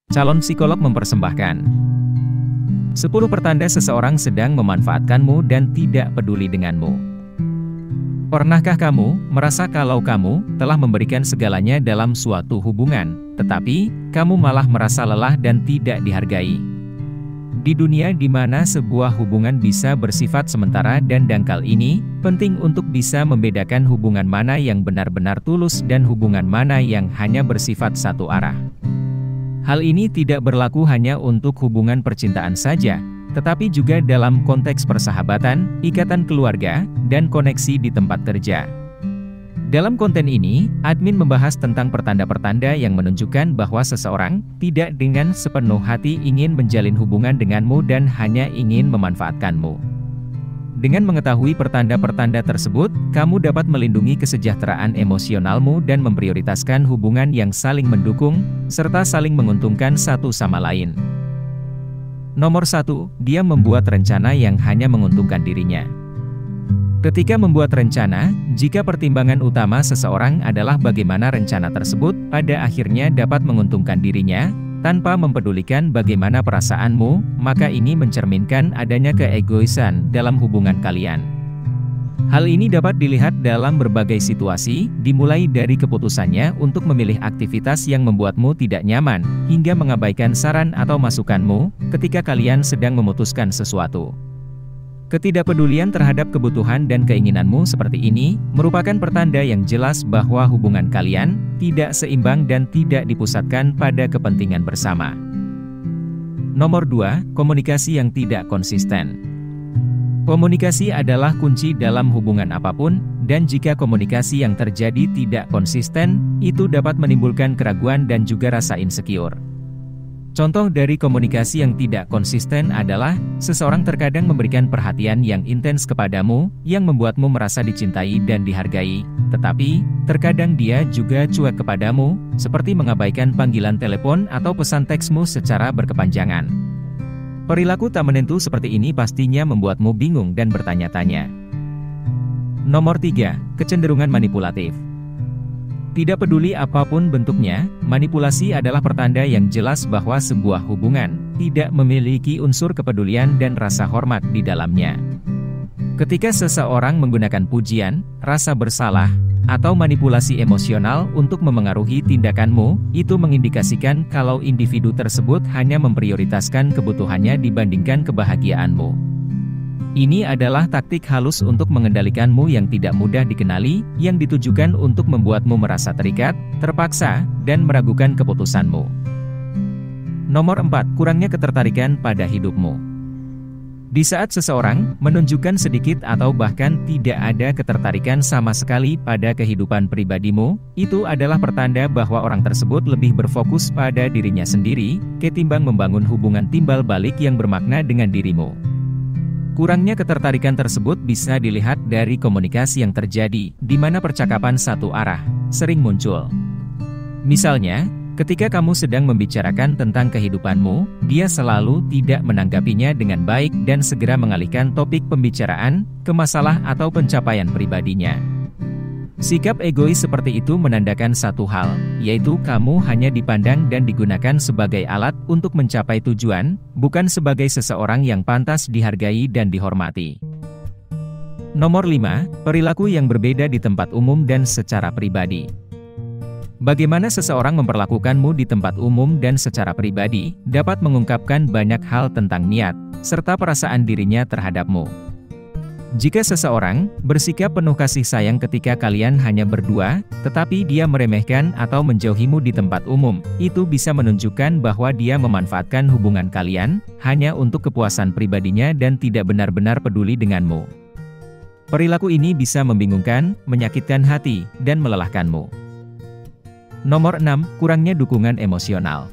Calon psikolog mempersembahkan 10 pertanda seseorang sedang memanfaatkanmu dan tidak peduli denganmu. Pernahkah kamu merasa kalau kamu telah memberikan segalanya dalam suatu hubungan, tetapi kamu malah merasa lelah dan tidak dihargai? Di dunia di mana sebuah hubungan bisa bersifat sementara dan dangkal ini, penting untuk bisa membedakan hubungan mana yang benar-benar tulus dan hubungan mana yang hanya bersifat satu arah. Hal ini tidak berlaku hanya untuk hubungan percintaan saja, tetapi juga dalam konteks persahabatan, ikatan keluarga, dan koneksi di tempat kerja. Dalam konten ini, admin membahas tentang pertanda-pertanda yang menunjukkan bahwa seseorang tidak dengan sepenuh hati ingin menjalin hubungan denganmu dan hanya ingin memanfaatkanmu. Dengan mengetahui pertanda-pertanda tersebut, kamu dapat melindungi kesejahteraan emosionalmu dan memprioritaskan hubungan yang saling mendukung, serta saling menguntungkan satu sama lain. Nomor 1, dia membuat rencana yang hanya menguntungkan dirinya. Ketika membuat rencana, jika pertimbangan utama seseorang adalah bagaimana rencana tersebut pada akhirnya dapat menguntungkan dirinya, tanpa mempedulikan bagaimana perasaanmu, maka ini mencerminkan adanya keegoisan dalam hubungan kalian. Hal ini dapat dilihat dalam berbagai situasi, dimulai dari keputusannya untuk memilih aktivitas yang membuatmu tidak nyaman, hingga mengabaikan saran atau masukanmu ketika kalian sedang memutuskan sesuatu. Ketidakpedulian terhadap kebutuhan dan keinginanmu seperti ini, merupakan pertanda yang jelas bahwa hubungan kalian tidak seimbang dan tidak dipusatkan pada kepentingan bersama. Nomor 2, komunikasi yang tidak konsisten. Komunikasi adalah kunci dalam hubungan apapun, dan jika komunikasi yang terjadi tidak konsisten, itu dapat menimbulkan keraguan dan juga rasa insecure. Contoh dari komunikasi yang tidak konsisten adalah, seseorang terkadang memberikan perhatian yang intens kepadamu, yang membuatmu merasa dicintai dan dihargai, tetapi, terkadang dia juga cuek kepadamu, seperti mengabaikan panggilan telepon atau pesan teksmu secara berkepanjangan. Perilaku tak menentu seperti ini pastinya membuatmu bingung dan bertanya-tanya. Nomor 3, kecenderungan manipulatif. Tidak peduli apapun bentuknya, manipulasi adalah pertanda yang jelas bahwa sebuah hubungan tidak memiliki unsur kepedulian dan rasa hormat di dalamnya. Ketika seseorang menggunakan pujian, rasa bersalah, atau manipulasi emosional untuk memengaruhi tindakanmu, itu mengindikasikan kalau individu tersebut hanya memprioritaskan kebutuhannya dibandingkan kebahagiaanmu. Ini adalah taktik halus untuk mengendalikanmu yang tidak mudah dikenali, yang ditujukan untuk membuatmu merasa terikat, terpaksa, dan meragukan keputusanmu. Nomor 4, kurangnya ketertarikan pada hidupmu. Di saat seseorang menunjukkan sedikit atau bahkan tidak ada ketertarikan sama sekali pada kehidupan pribadimu, itu adalah pertanda bahwa orang tersebut lebih berfokus pada dirinya sendiri, ketimbang membangun hubungan timbal balik yang bermakna dengan dirimu. Kurangnya ketertarikan tersebut bisa dilihat dari komunikasi yang terjadi, di mana percakapan satu arah sering muncul. Misalnya, ketika kamu sedang membicarakan tentang kehidupanmu, dia selalu tidak menanggapinya dengan baik dan segera mengalihkan topik pembicaraan ke masalah atau pencapaian pribadinya. Sikap egois seperti itu menandakan satu hal, yaitu kamu hanya dipandang dan digunakan sebagai alat untuk mencapai tujuan, bukan sebagai seseorang yang pantas dihargai dan dihormati. Nomor 5, perilaku yang berbeda di tempat umum dan secara pribadi. Bagaimana seseorang memperlakukanmu di tempat umum dan secara pribadi, dapat mengungkapkan banyak hal tentang niat, serta perasaan dirinya terhadapmu. Jika seseorang bersikap penuh kasih sayang ketika kalian hanya berdua, tetapi dia meremehkan atau menjauhimu di tempat umum, itu bisa menunjukkan bahwa dia memanfaatkan hubungan kalian hanya untuk kepuasan pribadinya dan tidak benar-benar peduli denganmu. Perilaku ini bisa membingungkan, menyakitkan hati, dan melelahkanmu. Nomor 6, kurangnya dukungan emosional.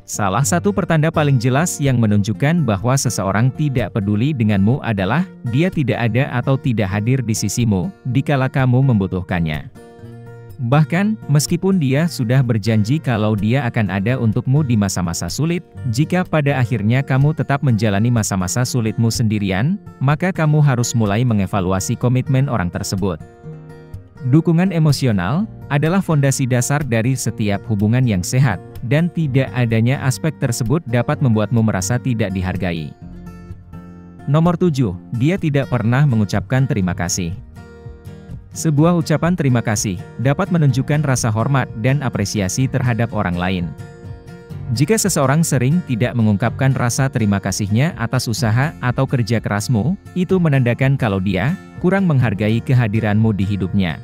Salah satu pertanda paling jelas yang menunjukkan bahwa seseorang tidak peduli denganmu adalah, dia tidak ada atau tidak hadir di sisimu, dikala kamu membutuhkannya. Bahkan, meskipun dia sudah berjanji kalau dia akan ada untukmu di masa-masa sulit, jika pada akhirnya kamu tetap menjalani masa-masa sulitmu sendirian, maka kamu harus mulai mengevaluasi komitmen orang tersebut. Dukungan emosional adalah fondasi dasar dari setiap hubungan yang sehat, dan tidak adanya aspek tersebut dapat membuatmu merasa tidak dihargai. Nomor 7, dia tidak pernah mengucapkan terima kasih. Sebuah ucapan terima kasih dapat menunjukkan rasa hormat dan apresiasi terhadap orang lain. Jika seseorang sering tidak mengungkapkan rasa terima kasihnya atas usaha atau kerja kerasmu, itu menandakan kalau dia kurang menghargai kehadiranmu di hidupnya.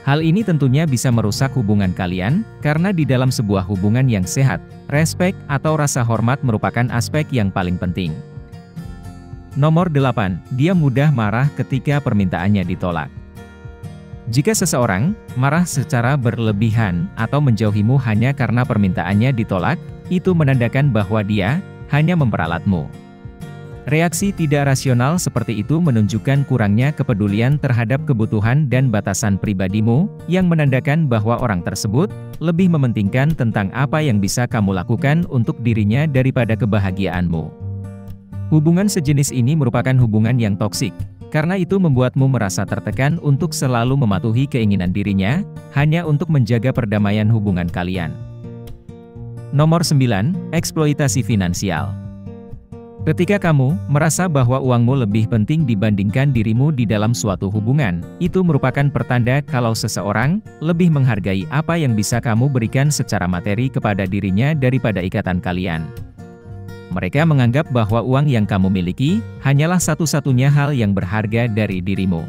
Hal ini tentunya bisa merusak hubungan kalian, karena di dalam sebuah hubungan yang sehat, respek atau rasa hormat merupakan aspek yang paling penting. Nomor 8, dia mudah marah ketika permintaannya ditolak. Jika seseorang marah secara berlebihan atau menjauhimu hanya karena permintaannya ditolak, itu menandakan bahwa dia hanya memperalatmu. Reaksi tidak rasional seperti itu menunjukkan kurangnya kepedulian terhadap kebutuhan dan batasan pribadimu, yang menandakan bahwa orang tersebut lebih mementingkan tentang apa yang bisa kamu lakukan untuk dirinya daripada kebahagiaanmu. Hubungan sejenis ini merupakan hubungan yang toksik, karena itu membuatmu merasa tertekan untuk selalu mematuhi keinginan dirinya, hanya untuk menjaga perdamaian hubungan kalian. Nomor 9, eksploitasi finansial. Ketika kamu merasa bahwa uangmu lebih penting dibandingkan dirimu di dalam suatu hubungan, itu merupakan pertanda kalau seseorang lebih menghargai apa yang bisa kamu berikan secara materi kepada dirinya daripada ikatan kalian. Mereka menganggap bahwa uang yang kamu miliki hanyalah satu-satunya hal yang berharga dari dirimu.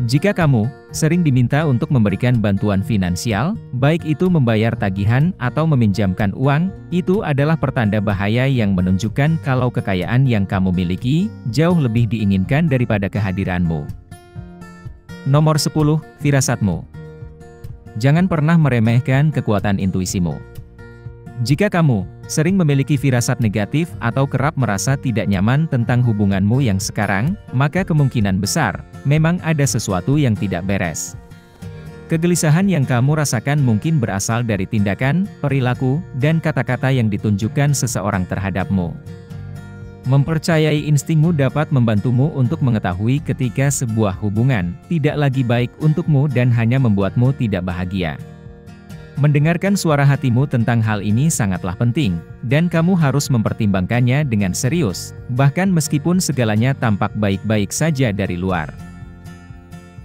Jika kamu sering diminta untuk memberikan bantuan finansial, baik itu membayar tagihan atau meminjamkan uang, itu adalah pertanda bahaya yang menunjukkan kalau kekayaan yang kamu miliki jauh lebih diinginkan daripada kehadiranmu. Nomor 10, firasatmu. Jangan pernah meremehkan kekuatan intuisimu. Jika kamu sering memiliki firasat negatif atau kerap merasa tidak nyaman tentang hubunganmu yang sekarang, maka kemungkinan besar memang ada sesuatu yang tidak beres. Kegelisahan yang kamu rasakan mungkin berasal dari tindakan, perilaku, dan kata-kata yang ditunjukkan seseorang terhadapmu. Mempercayai instingmu dapat membantumu untuk mengetahui ketika sebuah hubungan tidak lagi baik untukmu dan hanya membuatmu tidak bahagia. Mendengarkan suara hatimu tentang hal ini sangatlah penting, dan kamu harus mempertimbangkannya dengan serius, bahkan meskipun segalanya tampak baik-baik saja dari luar.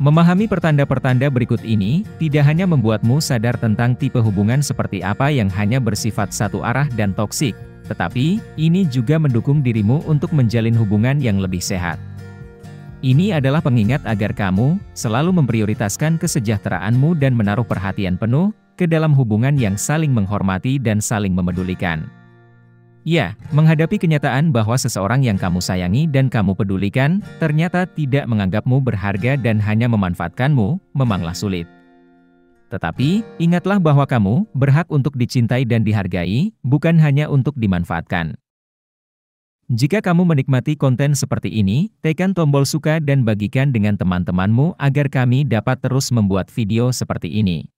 Memahami pertanda-pertanda berikut ini, tidak hanya membuatmu sadar tentang tipe hubungan seperti apa yang hanya bersifat satu arah dan toksik, tetapi ini juga mendukung dirimu untuk menjalin hubungan yang lebih sehat. Ini adalah pengingat agar kamu selalu memprioritaskan kesejahteraanmu dan menaruh perhatian penuh ke dalam hubungan yang saling menghormati dan saling memedulikan. Ya, menghadapi kenyataan bahwa seseorang yang kamu sayangi dan kamu pedulikan, ternyata tidak menganggapmu berharga dan hanya memanfaatkanmu, memanglah sulit. Tetapi, ingatlah bahwa kamu berhak untuk dicintai dan dihargai, bukan hanya untuk dimanfaatkan. Jika kamu menikmati konten seperti ini, tekan tombol suka dan bagikan dengan teman-temanmu agar kami dapat terus membuat video seperti ini.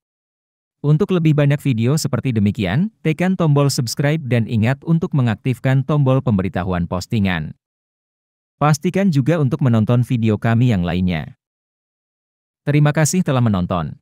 Untuk lebih banyak video seperti demikian, tekan tombol subscribe dan ingat untuk mengaktifkan tombol pemberitahuan postingan. Pastikan juga untuk menonton video kami yang lainnya. Terima kasih telah menonton.